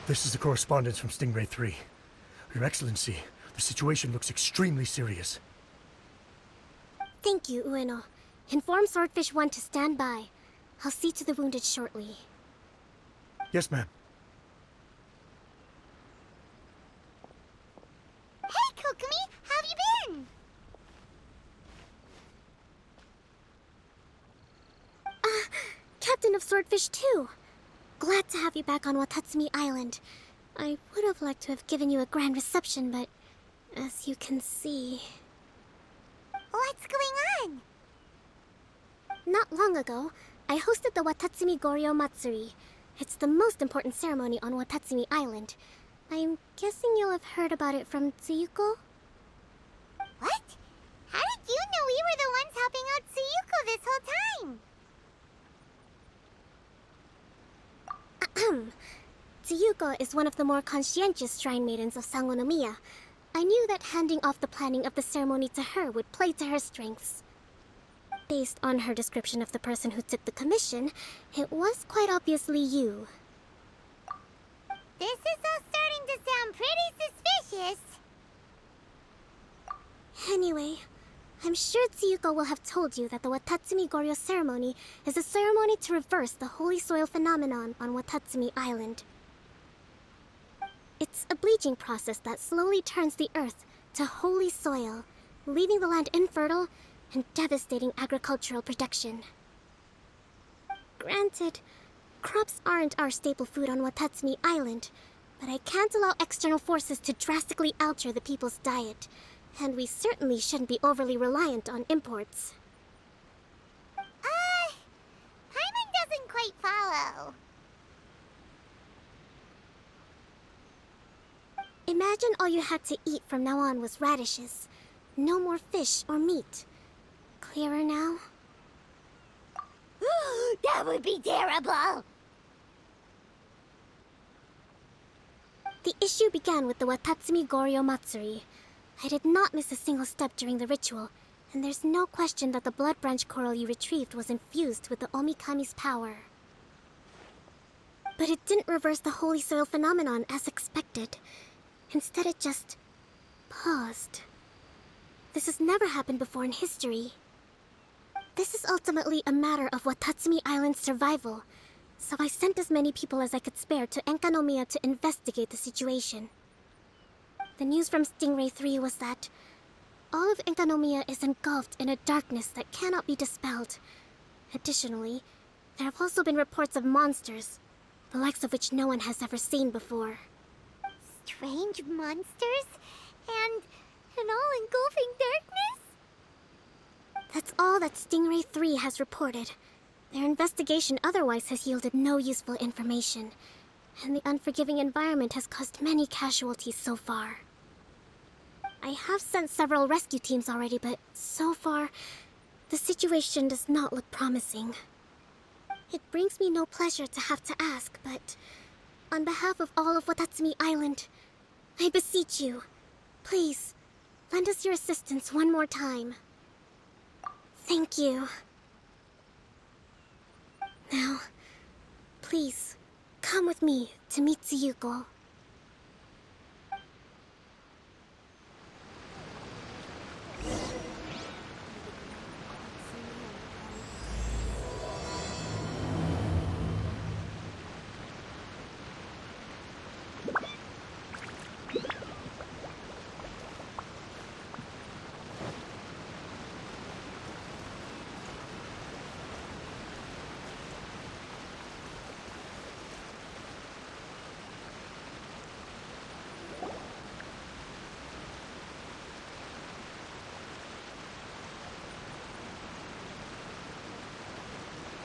This is the correspondence from Stingray 3. Your Excellency, the situation looks extremely serious. Thank you, Ueno. Inform Swordfish 1 to stand by. I'll see to the wounded shortly. Yes, ma'am. Hey, Kokumi! How have you been? Captain of Swordfish 2. Glad to have you back on Watatsumi Island. I would have liked to have given you a grand reception, but as you can see... What's going on? Not long ago, I hosted the Watatsumi Goryo Matsuri. It's the most important ceremony on Watatsumi Island. I'm guessing you'll have heard about it from Tsuyuko? What? How did you know we were the ones helping out Tsuyuko this whole time? Tsuyuko is one of the more conscientious shrine maidens of Sangonomiya. I knew that handing off the planning of the ceremony to her would play to her strengths. Based on her description of the person who took the commission, it was quite obviously you. This is all starting to sound pretty suspicious. Anyway, I'm sure Tsuyuko will have told you that the Watatsumi Goryo ceremony is a ceremony to reverse the holy soil phenomenon on Watatsumi Island. It's a bleaching process that slowly turns the earth to holy soil, leaving the land infertile and devastating agricultural production. Granted, crops aren't our staple food on Watatsumi Island, but I can't allow external forces to drastically alter the people's diet, and we certainly shouldn't be overly reliant on imports. Paimon doesn't quite follow. Imagine all you had to eat from now on was radishes. No more fish or meat. Clearer now? That would be terrible! The issue began with the Watatsumi Goryo Matsuri. I did not miss a single step during the ritual, and there's no question that the blood branch coral you retrieved was infused with the Omikami's power. But it didn't reverse the holy soil phenomenon as expected. Instead, it just paused. This has never happened before in history. This is ultimately a matter of Watatsumi Island's survival, so I sent as many people as I could spare to Enkanomiya to investigate the situation. The news from Stingray 3 was that all of Enkanomiya is engulfed in a darkness that cannot be dispelled. Additionally, there have also been reports of monsters, the likes of which no one has ever seen before. Strange monsters? And an all-engulfing darkness? That's all that Stingray 3 has reported. Their investigation otherwise has yielded no useful information, and the unforgiving environment has caused many casualties so far. I have sent several rescue teams already, but so far, the situation does not look promising. It brings me no pleasure to have to ask, but on behalf of all of Watatsumi Island, I beseech you, please, lend us your assistance one more time. Thank you. Now, please, come with me to meet Tsuyuko.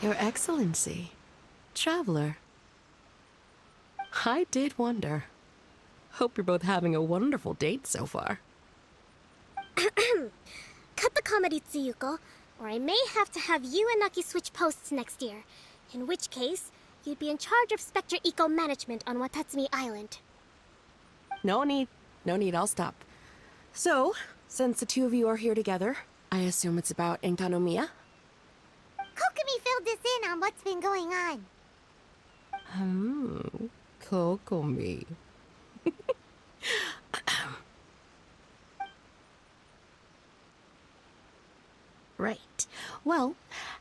Your Excellency, Traveler. I did wonder. Hope you're both having a wonderful date so far. Cut the comedy, Tsuyuko, or I may have to have you and Naki switch posts next year. In which case, you'd be in charge of Spectre Eco Management on Watatsumi Island. No need, I'll stop. So, since the two of you are here together, I assume it's about Enkanomiya? Kokumi filled us in on what's been going on. Kokomi. Right. Well,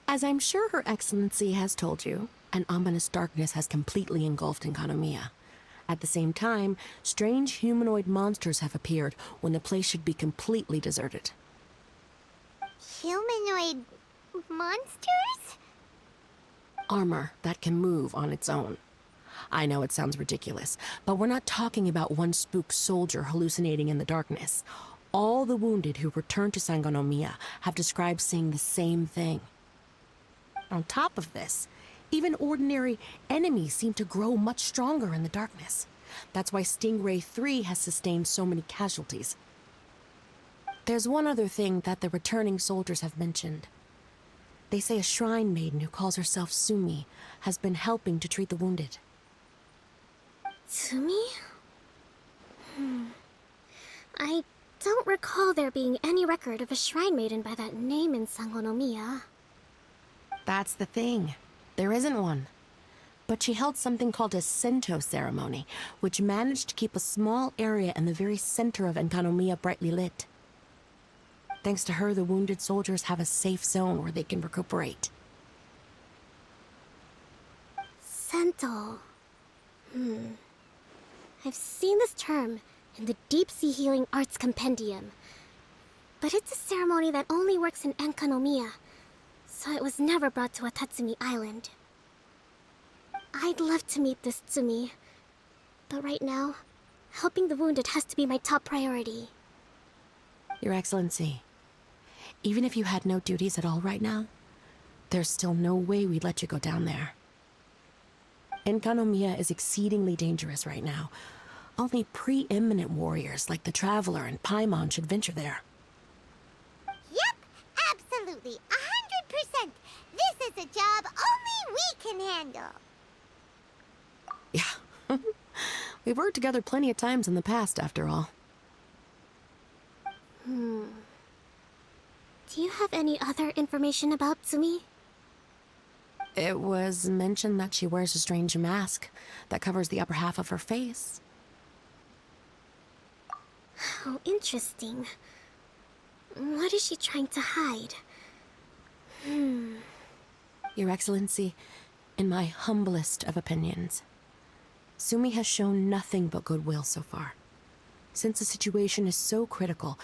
as I'm sure Her Excellency has told you, an ominous darkness has completely engulfed Enkanomiya. At the same time, strange humanoid monsters have appeared when the place should be completely deserted. Humanoid monsters? Armor that can move on its own. I know it sounds ridiculous, but we're not talking about one spook soldier hallucinating in the darkness. All the wounded who returned to Sangonomiya have described seeing the same thing. On top of this, even ordinary enemies seem to grow much stronger in the darkness. That's why Stingray 3 has sustained so many casualties. There's one other thing that the returning soldiers have mentioned. They say a shrine maiden who calls herself Sumi has been helping to treat the wounded. Tsumi? I don't recall there being any record of a shrine maiden by that name in Sangonomiya. That's the thing. There isn't one. But she held something called a Sento ceremony, which managed to keep a small area in the very center of Enkanomiya brightly lit. Thanks to her, the wounded soldiers have a safe zone where they can recuperate. Sento. I've seen this term in the Deep Sea Healing Arts Compendium. But it's a ceremony that only works in Enkanomiya, so it was never brought to Watatsumi Island. I'd love to meet this Tsumi, but right now, helping the wounded has to be my top priority. Your Excellency, even if you had no duties at all right now, there's still no way we'd let you go down there. Enkanomiya is exceedingly dangerous right now. Only preeminent warriors like the Traveler and Paimon should venture there. Yep, absolutely, 100%. This is a job only we can handle. Yeah. We've worked together plenty of times in the past, after all. Do you have any other information about Tsumi? It was mentioned that she wears a strange mask that covers the upper half of her face. How interesting. What is she trying to hide? Your Excellency, in my humblest of opinions, Sumi has shown nothing but goodwill so far. Since the situation is so critical,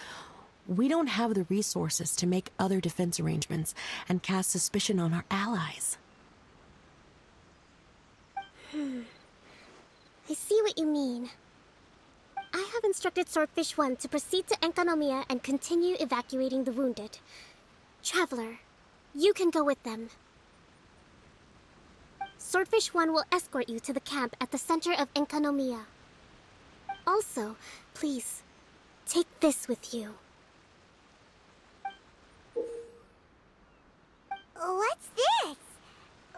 we don't have the resources to make other defense arrangements and cast suspicion on our allies. I see what you mean. I have instructed Swordfish 1 to proceed to Enkanomiya and continue evacuating the wounded. Traveler, you can go with them. Swordfish 1 will escort you to the camp at the center of Enkanomiya. Also, please, take this with you. What's this?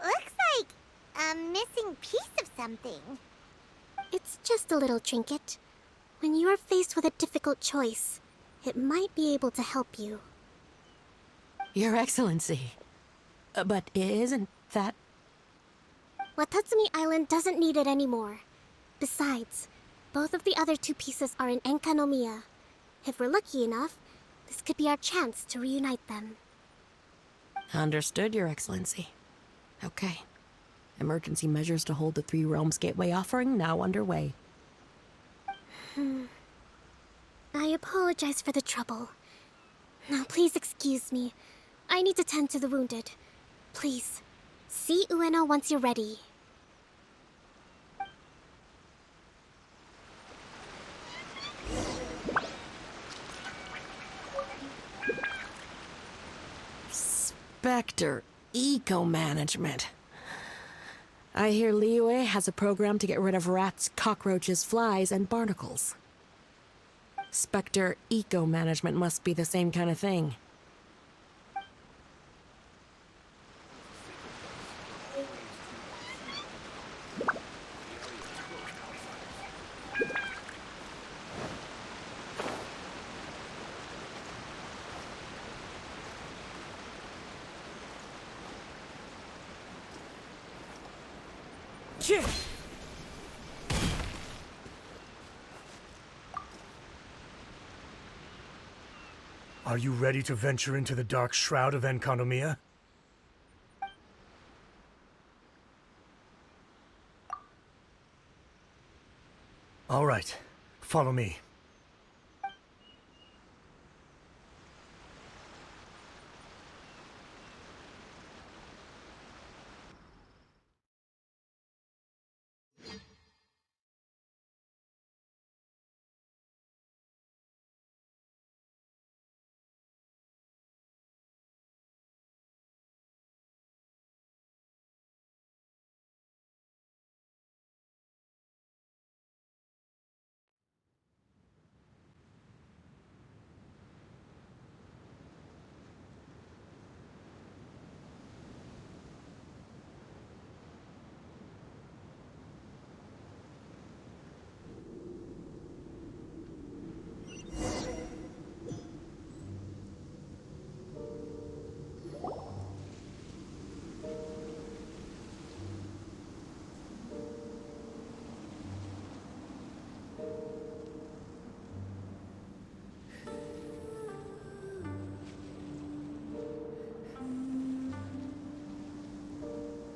Looks like a missing piece of something. It's just a little trinket. When you are faced with a difficult choice, it might be able to help you. Your Excellency. But isn't that... Watatsumi Island doesn't need it anymore. Besides, both of the other two pieces are in Enkanomiya. If we're lucky enough, this could be our chance to reunite them. Understood, Your Excellency. Okay. Emergency measures to hold the Three Realms Gateway offering now underway. I apologize for the trouble. Now please excuse me. I need to tend to the wounded. Please, see Ueno once you're ready. Spectre Eco-Management. I hear Liyue has a program to get rid of rats, cockroaches, flies, and barnacles. Spectre Eco-Management must be the same kind of thing. Are you ready to venture into the dark shroud of Enconomia? All right, follow me.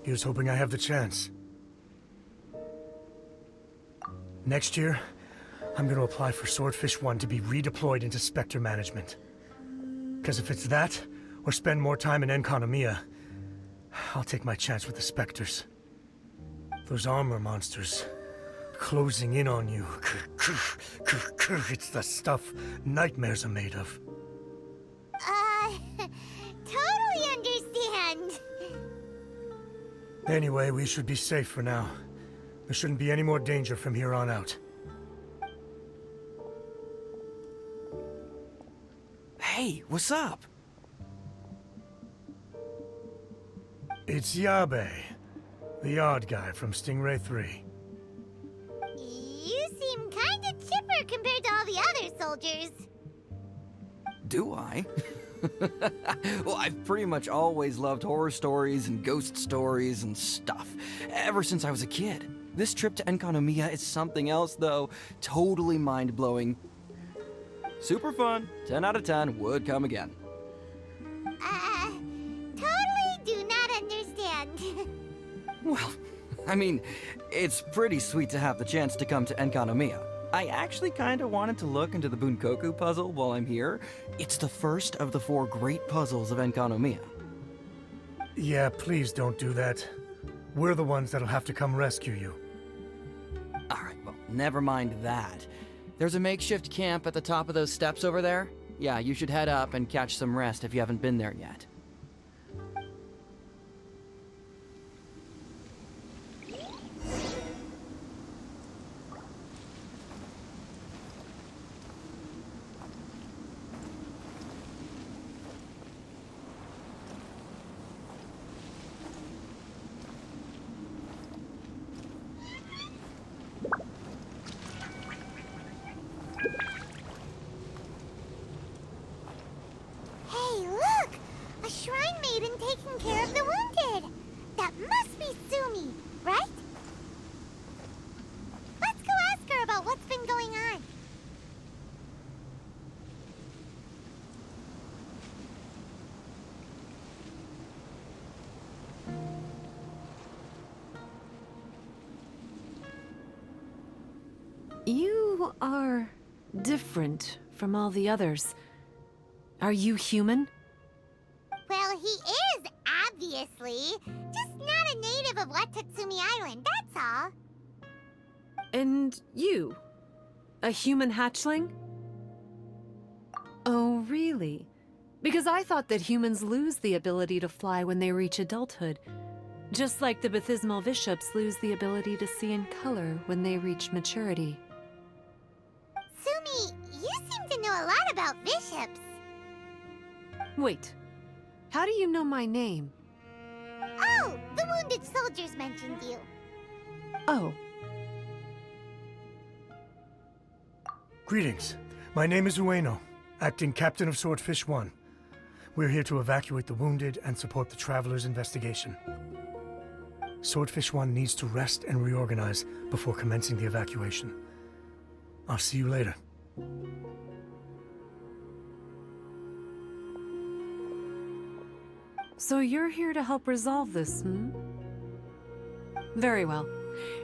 Here's hoping I have the chance. Next year, I'm gonna apply for Swordfish 1 to be redeployed into Spectre management. Because if it's that, or spend more time in Enconomia, I'll take my chance with the Spectres. Those armor monsters, closing in on you. It's the stuff nightmares are made of. Totally understand. Anyway, we should be safe for now. There shouldn't be any more danger from here on out. Hey, what's up? It's Yabe, the odd guy from Stingray 3. You seem kinda chipper compared to all the other soldiers. Do I? Well, I've pretty much always loved horror stories and ghost stories and stuff, ever since I was a kid. This trip to Enconomia is something else, though. Totally mind-blowing. Super fun. 10 out of 10. Would come again. Totally do not understand. Well, I mean, it's pretty sweet to have the chance to come to Enconomia. I actually kinda wanted to look into the Bunkoku puzzle while I'm here. It's the first of the 4 great puzzles of Enconomia. Yeah, please don't do that. We're the ones that'll have to come rescue you. Alright, well, never mind that. There's a makeshift camp at the top of those steps over there. Yeah, you should head up and catch some rest if you haven't been there yet. Hey, look! A shrine maiden taking care of the wounded! That must be Sumi, right? Let's go ask her about what's been going on. You are different from all the others. Are you human? Well, he is, obviously. Just not a native of Watatsumi Island, that's all. And you? A human hatchling? Oh, really? Because I thought that humans lose the ability to fly when they reach adulthood. Just like the baptismal bishops lose the ability to see in color when they reach maturity. Sumi, you seem to know a lot about bishops. Wait, how do you know my name? Oh, the wounded soldiers mentioned you. Oh, Greetings. My name is Ueno, acting captain of Swordfish 1. We're here to evacuate the wounded and support the traveler's investigation. Swordfish 1 needs to rest and reorganize before commencing the evacuation. I'll see you later. So you're here to help resolve this, hmm? Very well.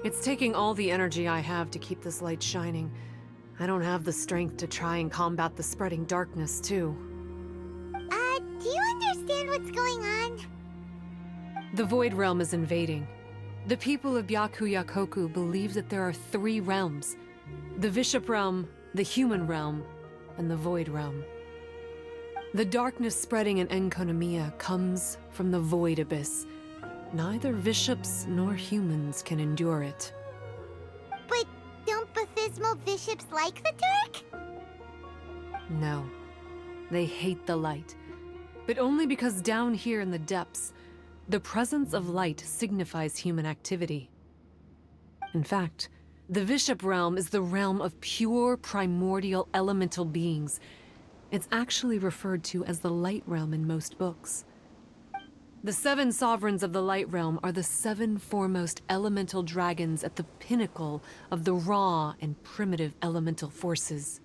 It's taking all the energy I have to keep this light shining. I don't have the strength to try and combat the spreading darkness, too. Do you understand what's going on? The Void Realm is invading. The people of Byakuyakoku believe that there are 3 realms. The Bishop Realm, the Human Realm, and the Void Realm. The darkness spreading in Enkonomiya comes from the Void Abyss. Neither bishops nor humans can endure it. But don't Bathismal bishops like the dark? No. They hate the light. But only because down here in the depths, the presence of light signifies human activity. In fact, the Bishop Realm is the realm of pure primordial elemental beings. It's actually referred to as the Light Realm in most books. The 7 sovereigns of the Light Realm are the 7 foremost elemental dragons at the pinnacle of the raw and primitive elemental forces.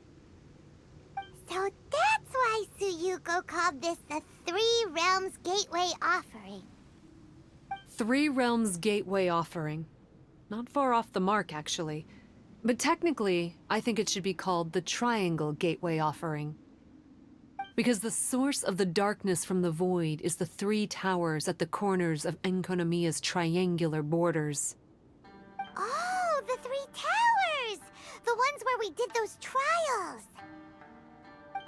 So that's why Suyuko called this the 3 Realms Gateway Offering. 3 Realms Gateway Offering. Not far off the mark, actually. But technically, I think it should be called the Triangle Gateway Offering. Because the source of the darkness from the void is the 3 towers at the corners of Enkonomiya's triangular borders. Oh, the 3 towers! The ones where we did those trials!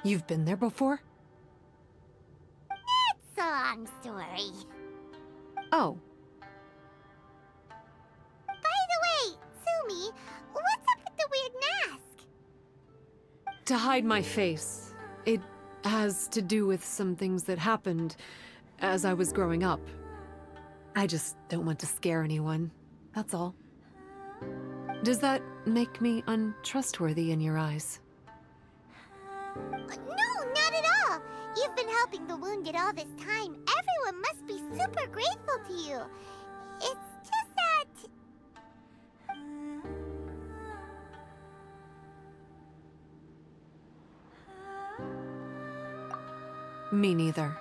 You've been there before? It's a long story. Oh, By the way, Sumi, what's up with the weird mask? to hide my face. It has to do with some things that happened as I was growing up. I just don't want to scare anyone, that's all. Does that make me untrustworthy in your eyes? No, not at all! You've been helping the wounded all this time. Everyone must be super grateful to you. It's just that... Me neither.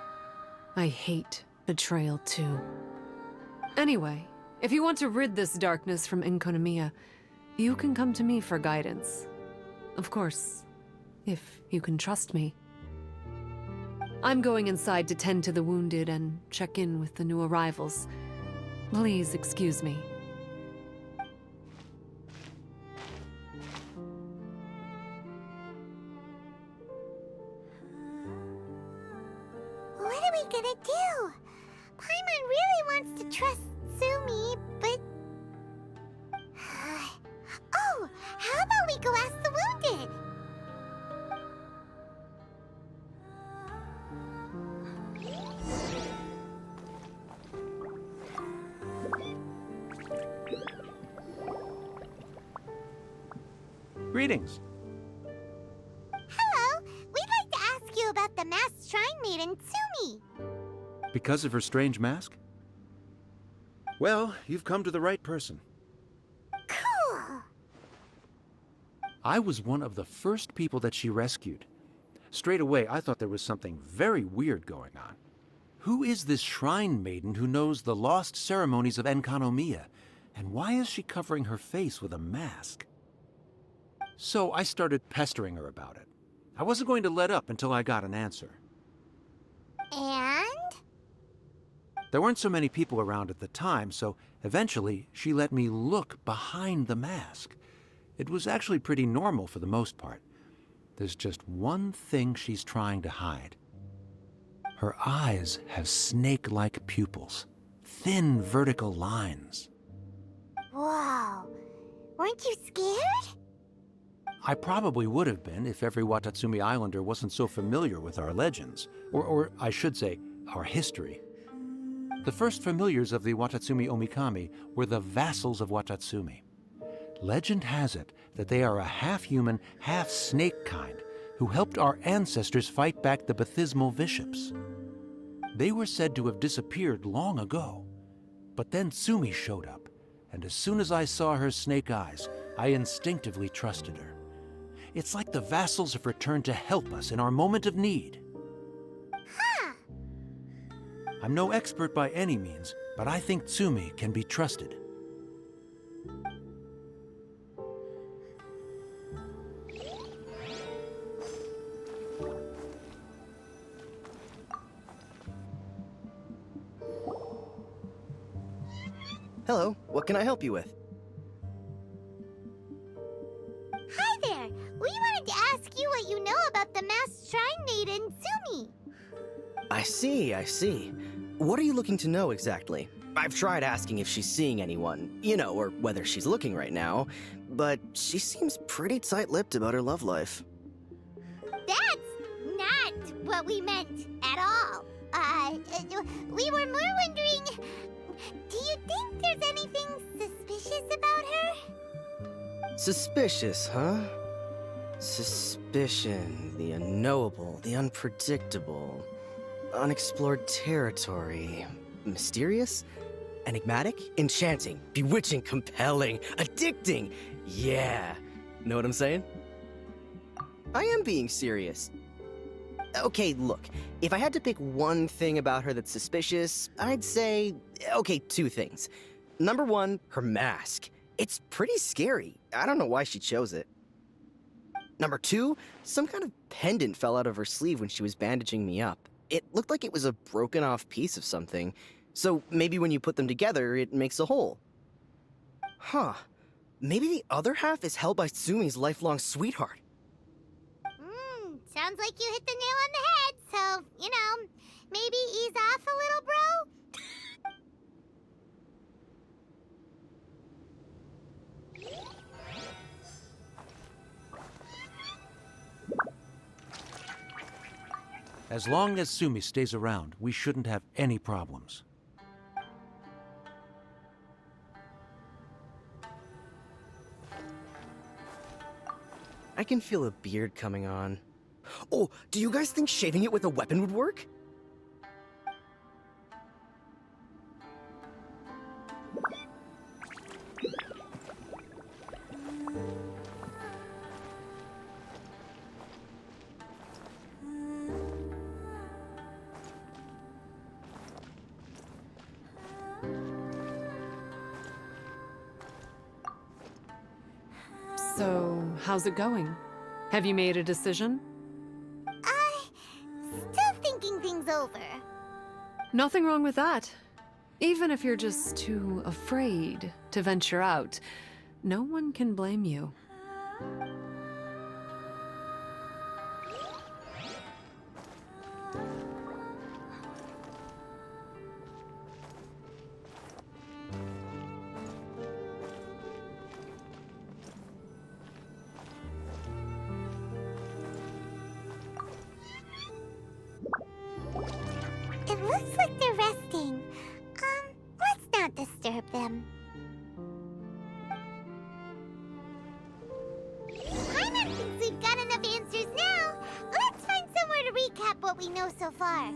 I hate betrayal too. Anyway, if you want to rid this darkness from Enkonomiya, you can come to me for guidance. Of course, if you can trust me. I'm going inside to tend to the wounded and check in with the new arrivals. Please excuse me. What are we gonna do? Paimon really wants to trust Sumi, but... Oh, how about we go ask the wounded? Greetings. Hello, we'd like to ask you about the masked shrine maiden, Sumi. Because of her strange mask? Well, you've come to the right person. Cool. I was one of the first people that she rescued. Straight away, I thought there was something very weird going on. Who is this shrine maiden who knows the lost ceremonies of Enkonomiya? And why is she covering her face with a mask? So I started pestering her about it. I wasn't going to let up until I got an answer. And? There weren't so many people around at the time, so eventually she let me look behind the mask. It was actually pretty normal for the most part. There's just one thing she's trying to hide. Her eyes have snake-like pupils, thin vertical lines. Whoa. Weren't you scared? I probably would have been if every Watatsumi Islander wasn't so familiar with our legends, or I should say, our history. The first familiars of the Watatsumi Omikami were the vassals of Watatsumi. Legend has it that they are a half-human, half-snake kind who helped our ancestors fight back the Bathismal bishops. They were said to have disappeared long ago, but then Sumi showed up, and as soon as I saw her snake eyes, I instinctively trusted her. It's like the vassals have returned to help us in our moment of need. Huh. I'm no expert by any means, but I think Tsumi can be trusted. Hello, what can I help you with? Hi there! We wanted to ask you what you know about the masked shrine maiden, Sumi. I see. What are you looking to know exactly? I've tried asking if she's seeing anyone, or whether she's looking right now, but she seems pretty tight-lipped about her love life. That's not what we meant at all. We were more wondering, do you think there's anything suspicious about her? Suspicious, huh? Suspicion, the unknowable, the unpredictable, unexplored territory. Mysterious? Enigmatic? Enchanting? Bewitching? Compelling? Addicting? Yeah. Know what I'm saying? I am being serious. Okay, look, if I had to pick one thing about her that's suspicious, I'd say, okay, two things. Number one, her mask. It's pretty scary. I don't know why she chose it. Number two, some kind of pendant fell out of her sleeve when she was bandaging me up. It looked like it was a broken off piece of something. So maybe when you put them together, it makes a whole. Huh. Maybe the other half is held by Sumi's lifelong sweetheart. Sounds like you hit the nail on the head, so, maybe ease off a little, bro? As long as Sumi stays around, we shouldn't have any problems. I can feel a beard coming on. Oh, do you guys think shaving it with a weapon would work? So, how's it going? Have you made a decision? Still thinking things over. Nothing wrong with that. Even if you're just too afraid to venture out, no one can blame you. It looks like they're resting. Let's not disturb them. Paimon thinks we've got enough answers now. Let's find somewhere to recap what we know so far.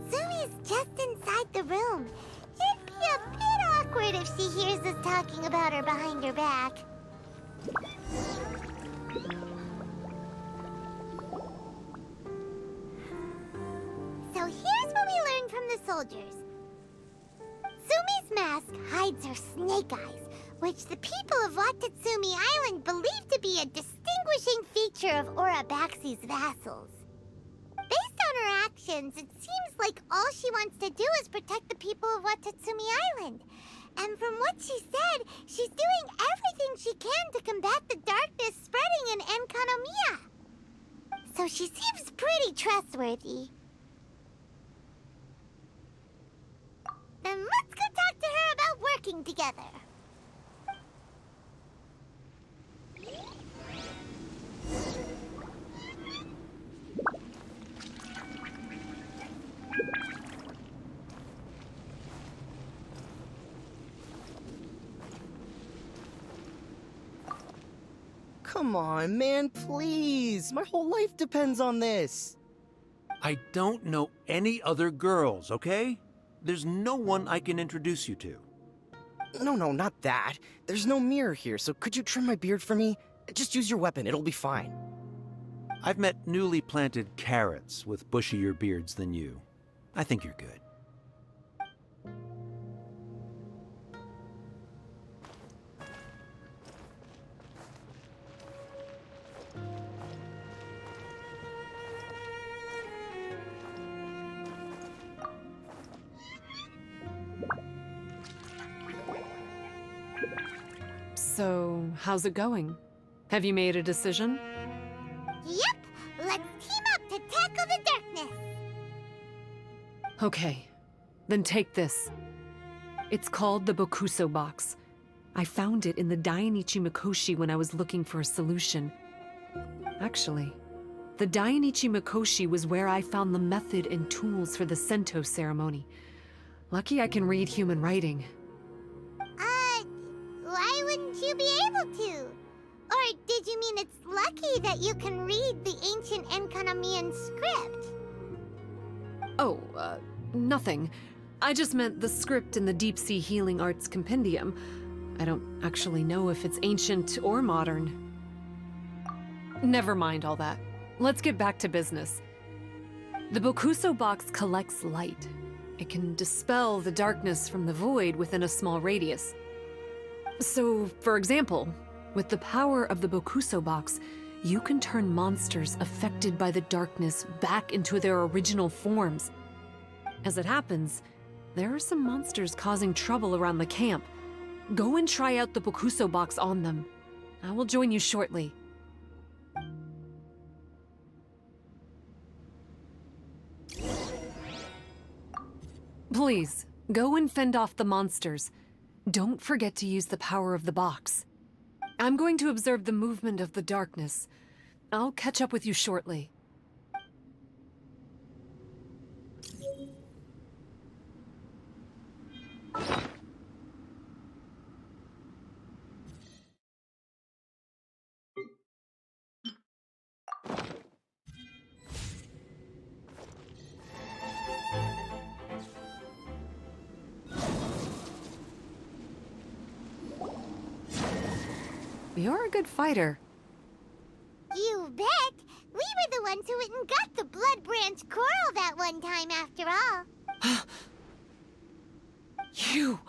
Sumi's just inside the room. It'd be a bit awkward if she hears us talking about her behind her back. So here's what we learned from the soldiers. Sumi's mask hides her snake eyes, which the people of Watatsumi Island believe to be a distinguishing feature of Orabaxi's vassals. Based on her actions, it seems like all she wants to do is protect the people of Watatsumi Island. And from what she said, she's doing everything she can to combat the darkness spreading in Enkanomiya. So she seems pretty trustworthy. Then let's go talk to her about working together. Come on, man, please. My whole life depends on this. I don't know any other girls, okay? There's no one I can introduce you to. No, not that. There's no mirror here, so could you trim my beard for me? Just use your weapon, it'll be fine. I've met newly planted carrots with bushier beards than you. I think you're good. So, how's it going? Have you made a decision? Yep, let's team up to tackle the darkness. Okay, then take this. It's called the Bokuso box. I found it in the Dainichi Mikoshi when I was looking for a solution. Actually, the Dainichi Mikoshi was where I found the method and tools for the Sento ceremony. Lucky I can read human writing. Why wouldn't you be able to? Or did you mean it's lucky that you can read the ancient Enkanamian script? Oh, nothing. I just meant the script in the Deep Sea Healing Arts Compendium. I don't actually know if it's ancient or modern. Never mind all that. Let's get back to business. The Bokuso box collects light. It can dispel the darkness from the void within a small radius. So, for example, with the power of the Bokuso box, you can turn monsters affected by the darkness back into their original forms. As it happens, there are some monsters causing trouble around the camp. Go and try out the Bokuso box on them. I will join you shortly. Please, go and fend off the monsters. Don't forget to use the power of the box. I'm going to observe the movement of the darkness. I'll catch up with you shortly. You're a good fighter. You bet! We were the ones who went and got the Blood Branch Coral that one time after all. You...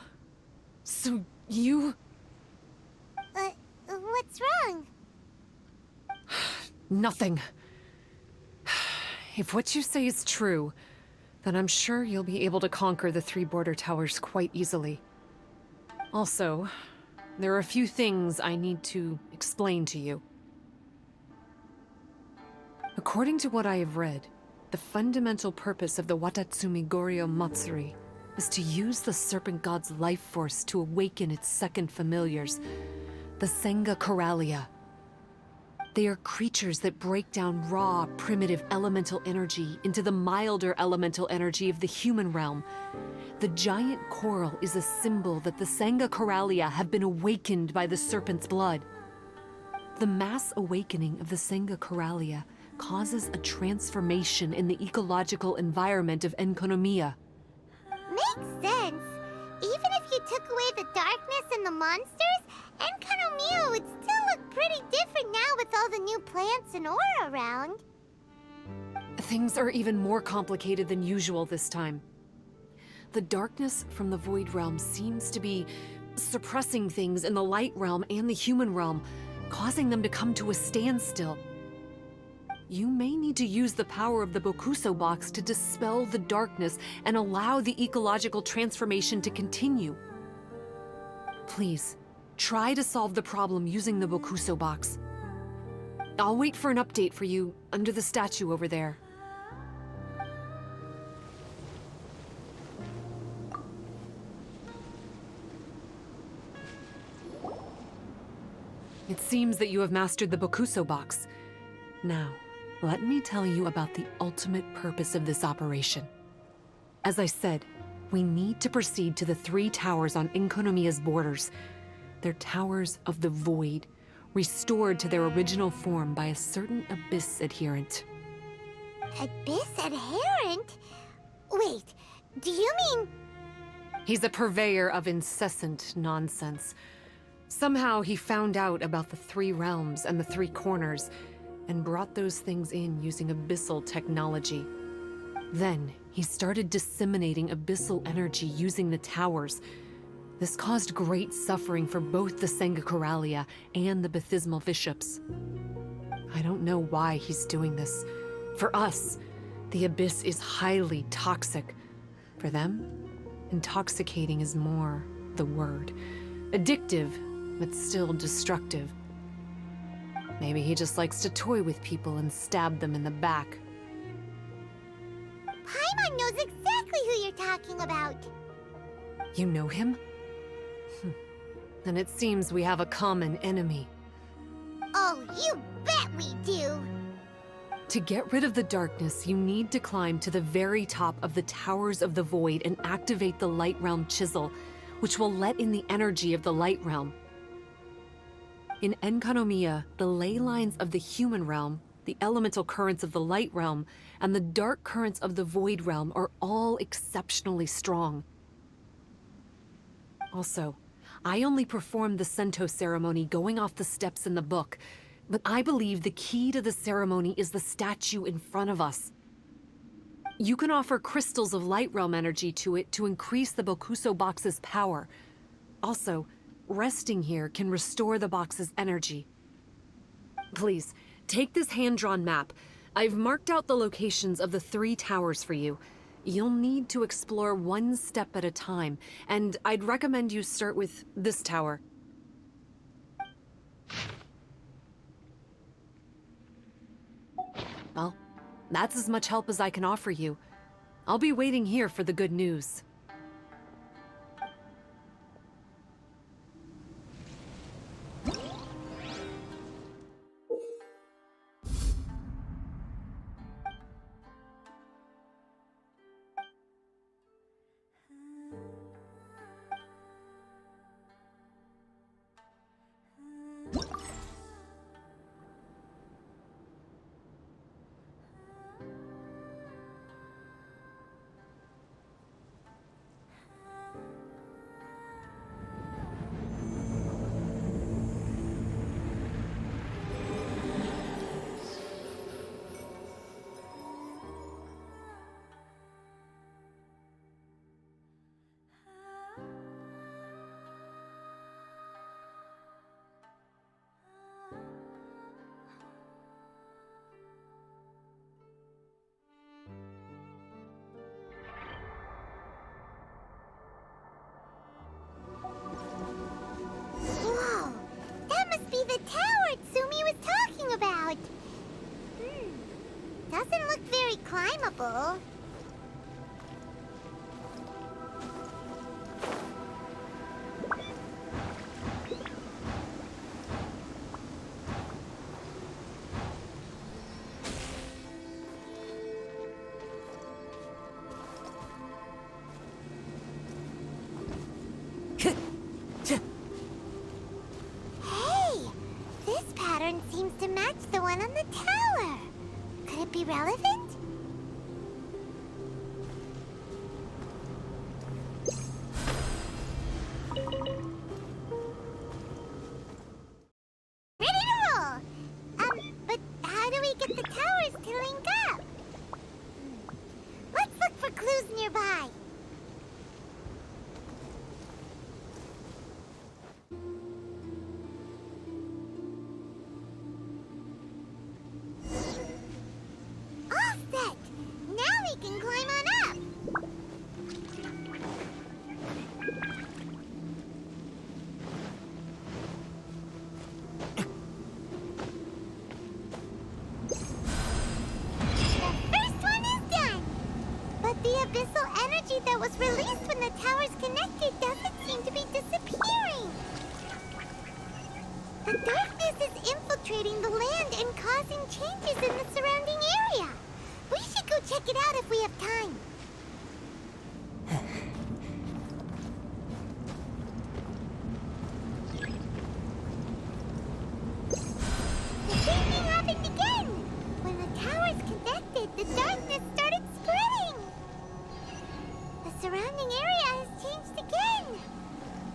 So you... What's wrong? Nothing. If what you say is true, then I'm sure you'll be able to conquer the 3 border towers quite easily. Also, there are a few things I need to explain to you. According to what I have read, the fundamental purpose of the Watatsumi Goryo Matsuri is to use the Serpent God's life force to awaken its second familiars, the Senga Coralia. They are creatures that break down raw, primitive elemental energy into the milder elemental energy of the human realm. The giant coral is a symbol that the Senga Coralia have been awakened by the serpent's blood. The mass awakening of the Senga Coralia causes a transformation in the ecological environment of Enkonomiya. Makes sense. Even if you took away the darkness and the monsters, Enkanomiya would still look pretty different now with all the new plants and aura around. Things are even more complicated than usual this time. The darkness from the Void Realm seems to be suppressing things in the Light Realm and the human realm, causing them to come to a standstill. You may need to use the power of the Bokuso box to dispel the darkness and allow the ecological transformation to continue. Please, try to solve the problem using the Bokuso box. I'll wait for an update for you under the statue over there. It seems that you have mastered the Bokuso box. Now, let me tell you about the ultimate purpose of this operation. As I said, we need to proceed to the 3 towers on Enkonomiya's borders. They're towers of the void, restored to their original form by a certain Abyss adherent. Abyss adherent? Wait, do you mean... He's a purveyor of incessant nonsense. Somehow he found out about the 3 realms and the 3 corners, and brought those things in using abyssal technology. Then, he started disseminating abyssal energy using the towers. This caused great suffering for both the Sanguinaralia and the Baptismal Bishops. I don't know why he's doing this. For us, the Abyss is highly toxic. For them, intoxicating is more the word. Addictive, but still destructive. Maybe he just likes to toy with people and stab them in the back. Paimon knows exactly who you're talking about. You know him? Then it seems we have a common enemy. Oh, you bet we do! To get rid of the darkness, you need to climb to the very top of the Towers of the Void and activate the Light Realm Chisel, which will let in the energy of the Light Realm. In Enkanomiya, the ley lines of the human realm, the elemental currents of the Light Realm, and the dark currents of the Void Realm are all exceptionally strong. Also, I only performed the Sento ceremony going off the steps in the book, but I believe the key to the ceremony is the statue in front of us. You can offer crystals of Light Realm energy to it to increase the Bokuso box's power. Also, resting here can restore the box's energy. Please, take this hand-drawn map. I've marked out the locations of the 3 towers for you. You'll need to explore one step at a time, and I'd recommend you start with this tower. Well, that's as much help as I can offer you. I'll be waiting here for the good news. Whoa! That must be the tower Tsumi was talking about! Doesn't look very climbable. Hey! This pattern seems to match the one on the tower. Could it be relevant? Ready to roll! But how do we get the towers to link up? Let's look for clues nearby. All set! Now we can climb on up! The first one is done! But the abyssal energy that was released when the towers connected doesn't seem to be disappearing! The darkness is infiltrating the land and causing changes in the surrounding area. We should go check it out if we have time. The same thing happened again. When the towers connected, the darkness started spreading. The surrounding area has changed again.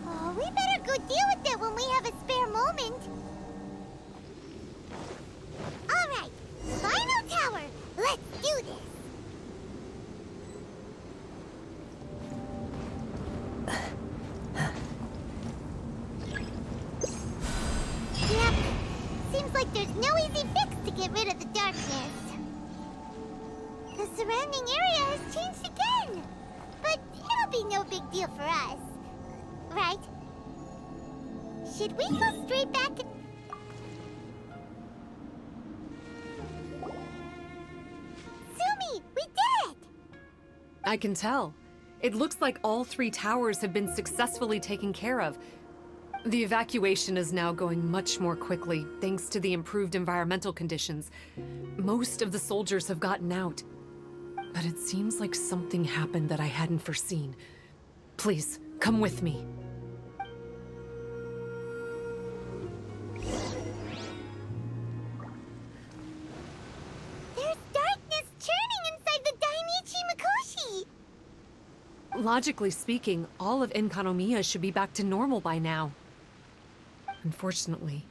Oh, we better go deal with it when we have a spare moment. All right, final tower. Let's do this. seems like there's no easy fix to get rid of the darkness. The surrounding area has changed again. But it'll be no big deal for us. Right? Should we go straight back and... Sumi, we did it! I can tell. It looks like all 3 towers have been successfully taken care of. The evacuation is now going much more quickly, thanks to the improved environmental conditions. Most of the soldiers have gotten out. But it seems like something happened that I hadn't foreseen. Please, come with me. There's darkness churning inside the Dainichi Mikoshi! Logically speaking, all of Enkanomiya should be back to normal by now. Unfortunately,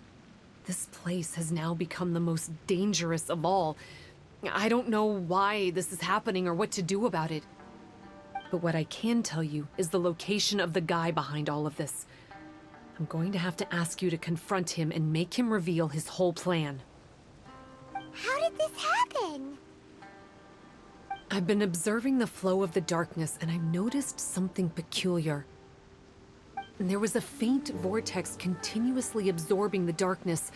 this place has now become the most dangerous of all. I don't know why this is happening or what to do about it. But what I can tell you is the location of the guy behind all of this. I'm going to have to ask you to confront him and make him reveal his whole plan. How did this happen? I've been observing the flow of the darkness, and I've noticed something peculiar. There was a faint vortex continuously absorbing the darkness.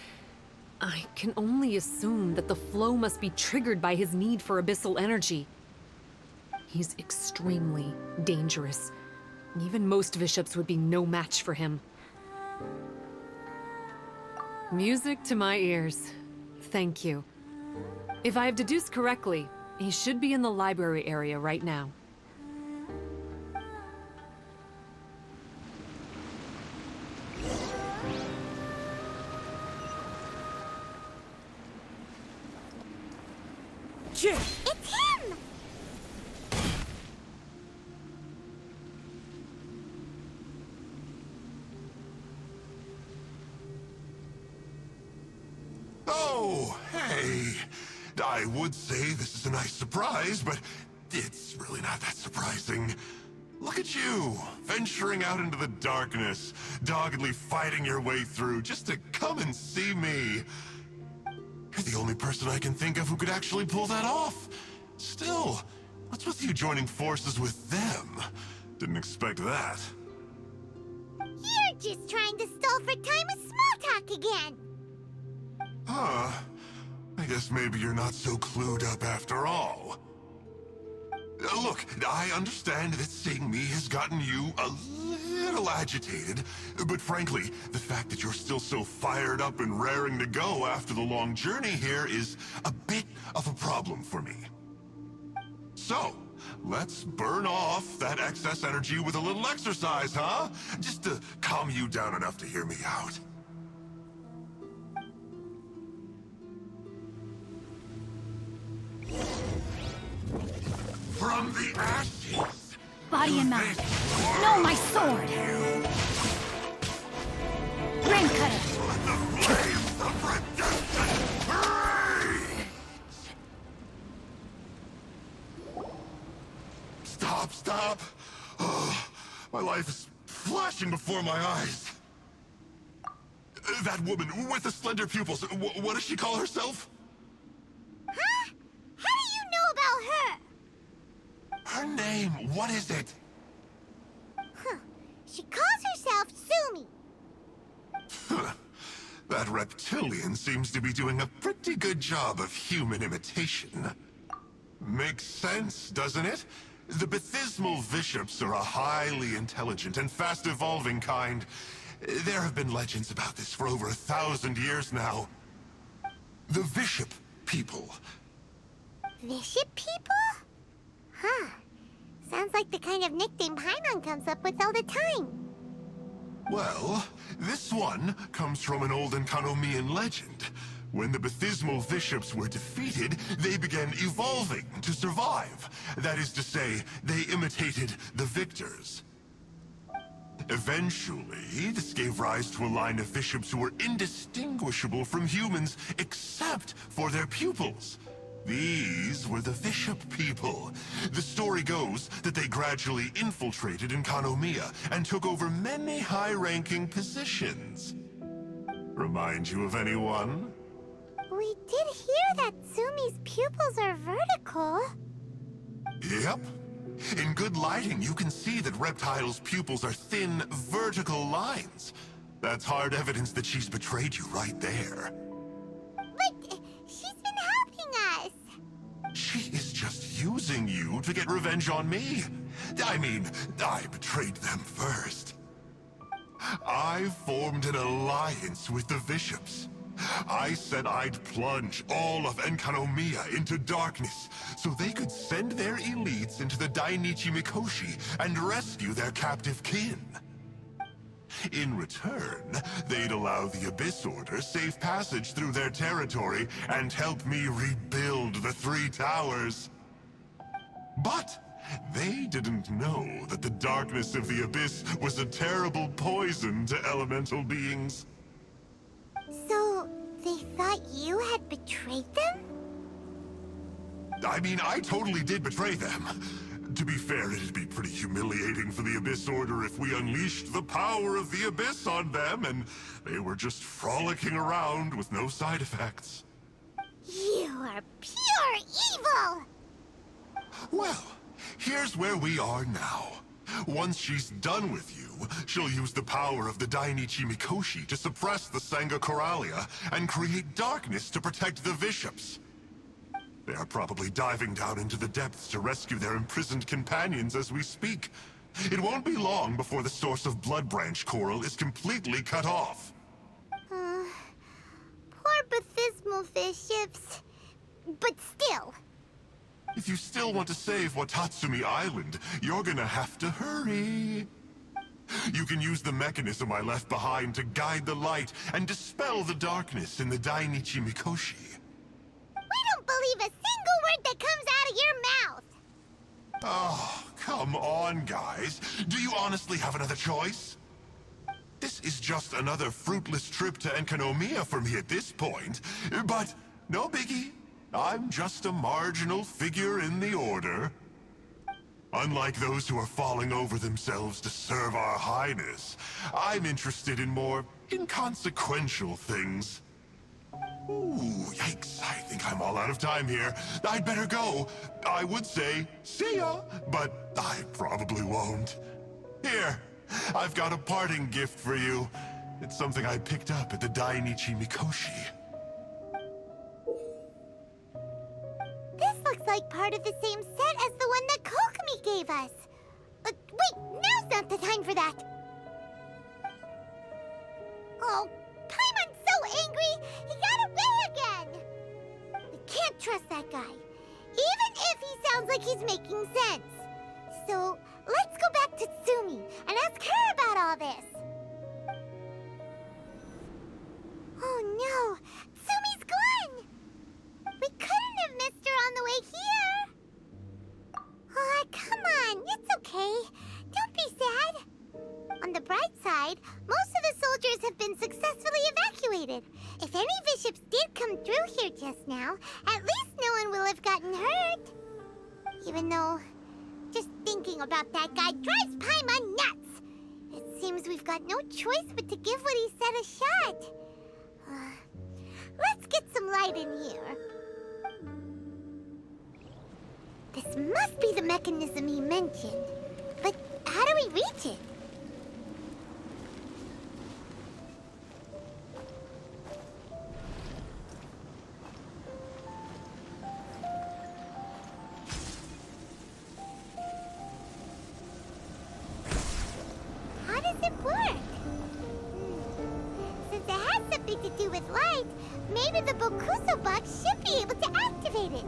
I can only assume that the flow must be triggered by his need for abyssal energy. He's extremely dangerous. Even most bishops would be no match for him. Music to my ears. Thank you. If I have deduced correctly, he should be in the library area right now. It's him! Oh, hey. I would say this is a nice surprise, but it's really not that surprising. Look at you, venturing out into the darkness, doggedly fighting your way through just to come and see me. You're the only person I can think of who could actually pull that off. Still, what's with you joining forces with them? Didn't expect that. You're just trying to stall for time with small talk again. Huh. I guess maybe you're not so clued up after all. Look, I understand that seeing me has gotten you a little agitated, but frankly, the fact that you're still so fired up and raring to go after the long journey here is a bit of a problem for me. So, let's burn off that excess energy with a little exercise, huh? Just to calm you down enough to hear me out. From the ashes! Body and mind. No, my sword! Ring cutter! The flames of redemption rage! Stop! Oh, my life is flashing before my eyes. That woman with the slender pupils, what does she call herself? Huh? How do you know about her? Her name, what is it? Huh. She calls herself Sumi. That reptilian seems to be doing a pretty good job of human imitation. Makes sense, doesn't it? The Baptismal Bishops are a highly intelligent and fast-evolving kind. There have been legends about this for over 1,000 years now. The Bishop people. Bishop people? Huh. Sounds like the kind of nickname Paimon comes up with all the time. Well, this one comes from an old Enkanomian legend. When the Baptismal Bishops were defeated, they began evolving to survive. That is to say, they imitated the victors. Eventually, this gave rise to a line of bishops who were indistinguishable from humans except for their pupils. These were the Bishop people. The story goes that they gradually infiltrated Enkanomiya and took over many high-ranking positions. Remind you of anyone? We did hear that Sumi's pupils are vertical. Yep. In good lighting, you can see that Reptile's pupils are thin, vertical lines. That's hard evidence that she's betrayed you right there. But she's been helping us. She is just using you to get revenge on me. I mean, I betrayed them first. I formed an alliance with the bishops. I said I'd plunge all of Enkanomiya into darkness so they could send their elites into the Dainichi Mikoshi and rescue their captive kin. In return, they'd allow the Abyss Order safe passage through their territory and help me rebuild the Three Towers. But they didn't know that the darkness of the Abyss was a terrible poison to elemental beings. So, they thought you had betrayed them? I mean, I totally did betray them. To be fair, it'd be pretty humiliating for the Abyss Order if we unleashed the power of the Abyss on them and they were just frolicking around with no side effects. You are pure evil! Well, here's where we are now. Once she's done with you, she'll use the power of the Dainichi Mikoshi to suppress the Sangha Coralia and create darkness to protect the bishops. They are probably diving down into the depths to rescue their imprisoned companions as we speak. It won't be long before the source of Blood Branch Coral is completely cut off. Poor Bathismal bishops. But still. If you still want to save Watatsumi Island, you're gonna have to hurry. You can use the mechanism I left behind to guide the light and dispel the darkness in the Dainichi Mikoshi. We don't believe a single word that comes out of your mouth! Oh, come on, guys. Do you honestly have another choice? This is just another fruitless trip to Enkanomiya for me at this point, but no biggie. I'm just a marginal figure in the Order. Unlike those who are falling over themselves to serve our Highness, I'm interested in more inconsequential things. Ooh, yikes. I think I'm all out of time here. I'd better go. I would say, see ya, but I probably won't. Here, I've got a parting gift for you. It's something I picked up at the Dainichi Mikoshi. This looks like part of the same set as the one that Kokomi gave us. Wait, now's not the time for that. Oh, Paimon's so angry, he got away again. We can't trust that guy, even if he sounds like he's making sense. So, let's go back to Tsumi and ask her about all this. Oh no, Tsumi's gone! We couldn't have missed her on the way here! Oh, come on, it's okay. Don't be sad. On the bright side, most of the soldiers have been successfully evacuated. If any bishops did come through here just now, at least no one will have gotten hurt. Even though, just thinking about that guy drives Paimon nuts. It seems we've got no choice but to give what he said a shot. Let's get some light in here. This must be the mechanism he mentioned. But how do we reach it? How does it work? Since it has something to do with light, maybe the Bokuso box should be able to activate it.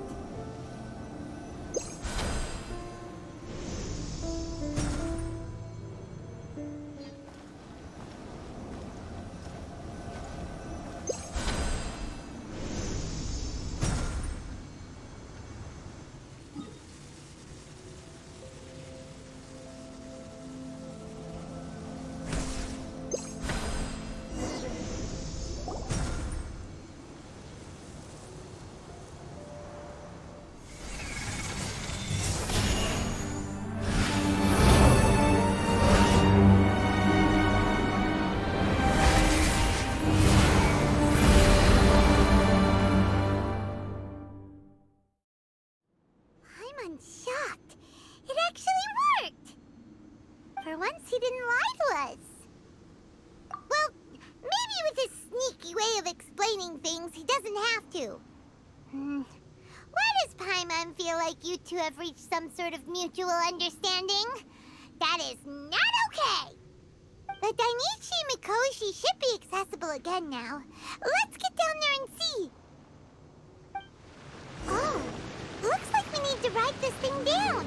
explaining things. He doesn't have to. Why does Paimon feel like you two have reached some sort of mutual understanding? That is not okay! The Dainichi Mikoshi should be accessible again now. Let's get down there and see. Oh, looks like we need to write this thing down.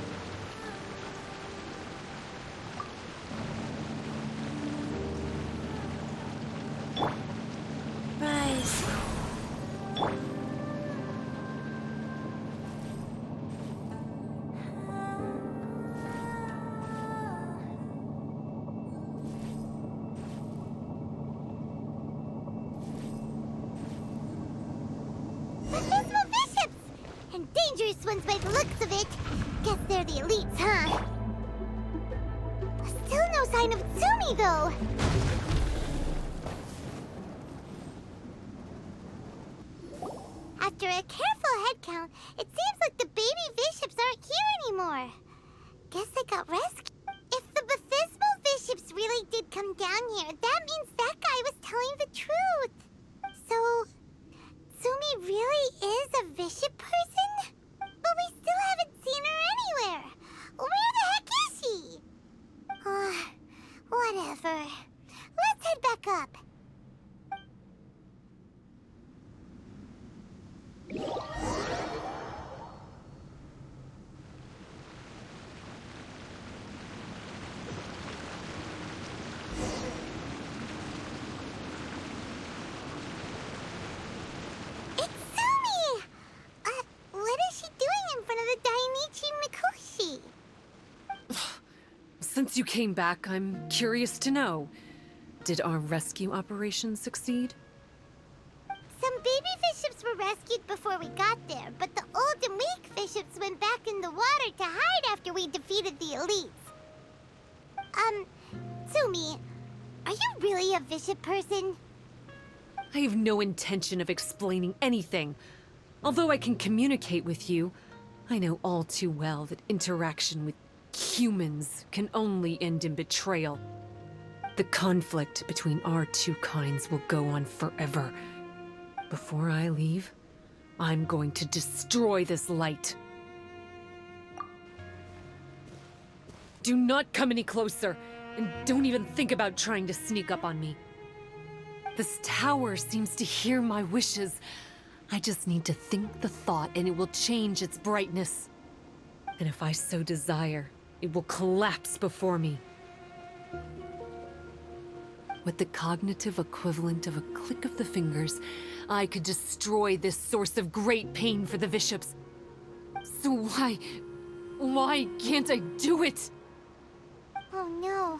Rise. Baptismal bishops! And dangerous ones by the looks of it. Guess they're the elites, huh? Still no sign of Tsumi, though. After a careful head count, it seems like the baby bishops aren't here anymore. Guess they got rescued. If the baptismal bishops really did come down here, that means that guy was telling the truth. So, Tsumi really is a bishop person? But we still haven't seen her anywhere. Where the heck is she? Whatever. Let's head back up. It's Sumi! What is she doing in front of the Dainichi Mikoshi? Since you came back, I'm curious to know. Did our rescue operation succeed? Some baby bishops were rescued before we got there, but the old and weak bishops went back in the water to hide after we defeated the elites. Tsumi, are you really a bishop person? I have no intention of explaining anything. Although I can communicate with you, I know all too well that interaction with humans can only end in betrayal. The conflict between our two kinds will go on forever. Before I leave, I'm going to destroy this light. Do not come any closer, and don't even think about trying to sneak up on me. This tower seems to hear my wishes. I just need to think the thought and it will change its brightness. And if I so desire, it will collapse before me. With the cognitive equivalent of a click of the fingers, I could destroy this source of great pain for the bishops. So why can't I do it? Oh no.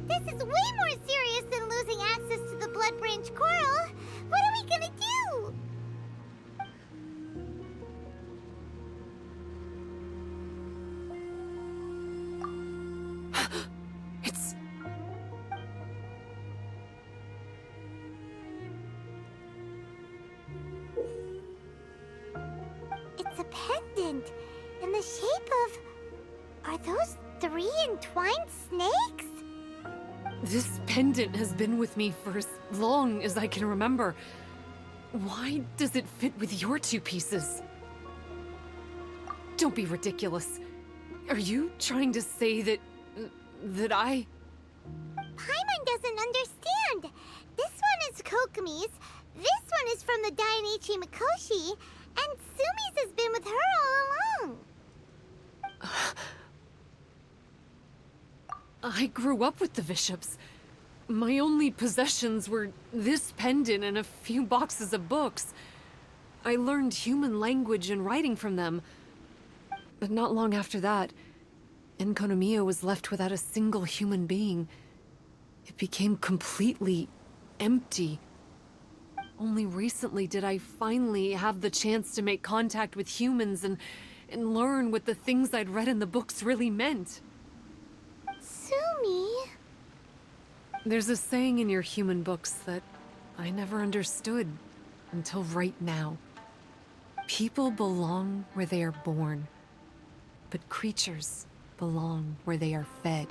This is way more serious than losing access to the Blood Branch Coral. What are we gonna do? It's... It's a pendant in the shape of... Are those 3 entwined snakes? This pendant has been with me for as long as I can remember. Why does it fit with your 2 pieces? Don't be ridiculous. Are you trying to say that I... Paimon doesn't understand. This one is Kokumi's, this one is from the Dainichi Mikoshi, and Sumi's has been with her all along. I grew up with the bishops. My only possessions were this pendant and a few boxes of books. I learned human language and writing from them. But not long after that, Enkonomiya was left without a single human being. It became completely empty. Only recently did I finally have the chance to make contact with humans and learn what the things I'd read in the books really meant. Sumi? There's a saying in your human books that I never understood until right now. People belong where they are born, but creatures belong where they are fed.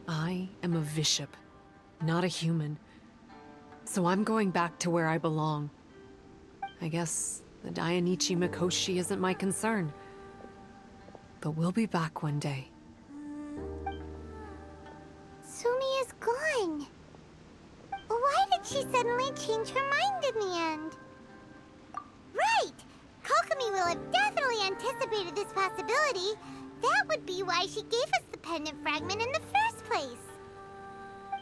I am a bishop, not a human. So I'm going back to where I belong. I guess the Dainichi Mikoshi isn't my concern. But we'll be back one day. Sumi is gone. Why did she suddenly change her mind in the end? Right! Kokomi will have definitely anticipated this possibility. That would be why she gave us the pendant fragment in the first place.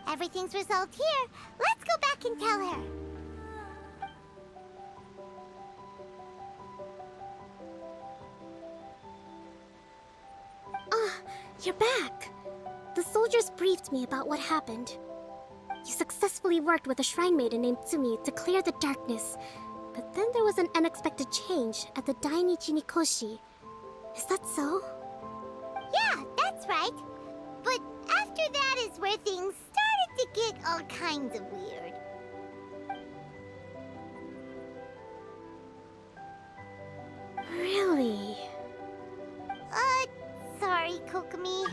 Everything's resolved here. Let's go back and tell her. You're back. The soldiers briefed me about what happened. You successfully worked with a shrine maiden named Tsumi to clear the darkness. But then there was an unexpected change at the Dainichi Mikoshi. Is that so? Yeah, that's right. But after that is where things started to get all kinds of weird. Really? Sorry, Kokomi.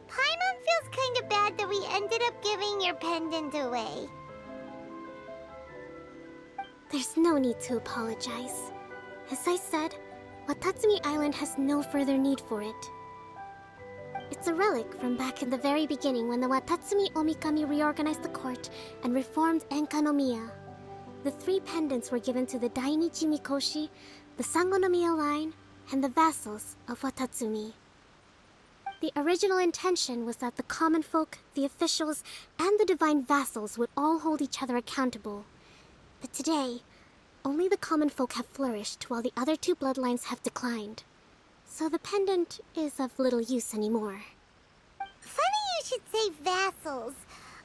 Paimon feels kind of bad that we ended up giving your pendant away. There's no need to apologize. As I said, Watatsumi Island has no further need for it. It's a relic from back in the very beginning when the Watatsumi Omikami reorganized the court and reformed Enkanomiya. The 3 pendants were given to the Dainichi Mikoshi, the Sangonomiya line, and the vassals of Watatsumi. The original intention was that the common folk, the officials, and the divine vassals would all hold each other accountable. But today, only the common folk have flourished while the other 2 bloodlines have declined. So the pendant is of little use anymore. Funny you should say vassals.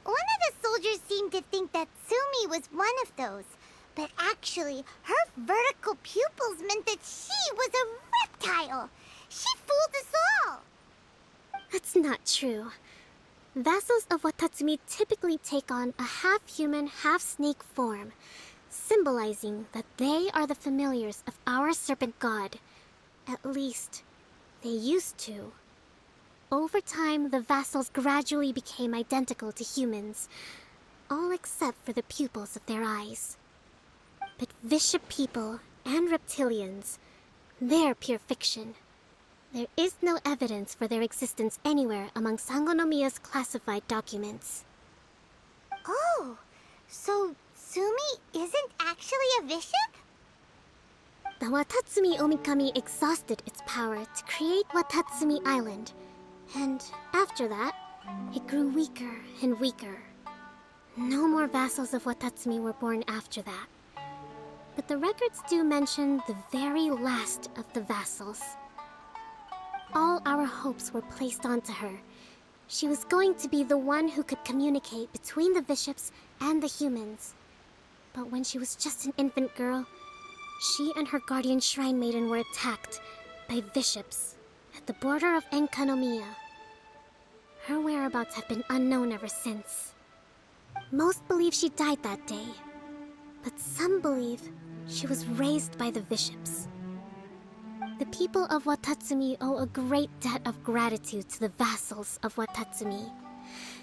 One of the soldiers seemed to think that Sumi was one of those. But actually, her vertical pupils meant that she was a reptile. She fooled us all. That's not true. Vassals of Watatsumi typically take on a half-human, half-snake form, symbolizing that they are the familiars of our serpent god. At least, they used to. Over time, the vassals gradually became identical to humans, all except for the pupils of their eyes. But Bishop people and reptilians, they're pure fiction. There is no evidence for their existence anywhere among Sangonomiya's classified documents. Oh, so Sumi isn't actually a bishop? The Watatsumi Omikami exhausted its power to create Watatsumi Island, and after that, it grew weaker and weaker. No more vassals of Watatsumi were born after that. But the records do mention the very last of the vassals. All our hopes were placed onto her. She was going to be the one who could communicate between the bishops and the humans. But when she was just an infant girl, she and her guardian shrine maiden were attacked by bishops at the border of Enkanomiya. Her whereabouts have been unknown ever since. Most believe she died that day, but some believe she was raised by the bishops. The people of Watatsumi owe a great debt of gratitude to the vassals of Watatsumi.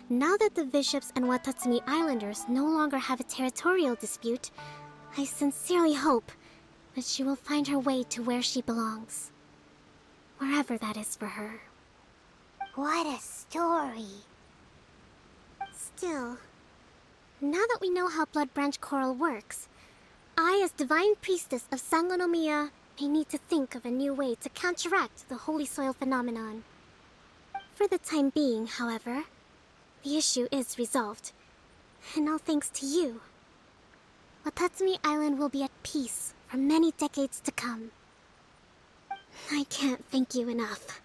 Now that the bishops and Watatsumi Islanders no longer have a territorial dispute, I sincerely hope that she will find her way to where she belongs. Wherever that is for her. What a story. Still, now that we know how Blood Branch Coral works, I, as Divine Priestess of Sangonomiya, may need to think of a new way to counteract the Holy Soil phenomenon. For the time being, however, the issue is resolved, and all thanks to you. Watatsumi Island will be at peace for many decades to come. I can't thank you enough.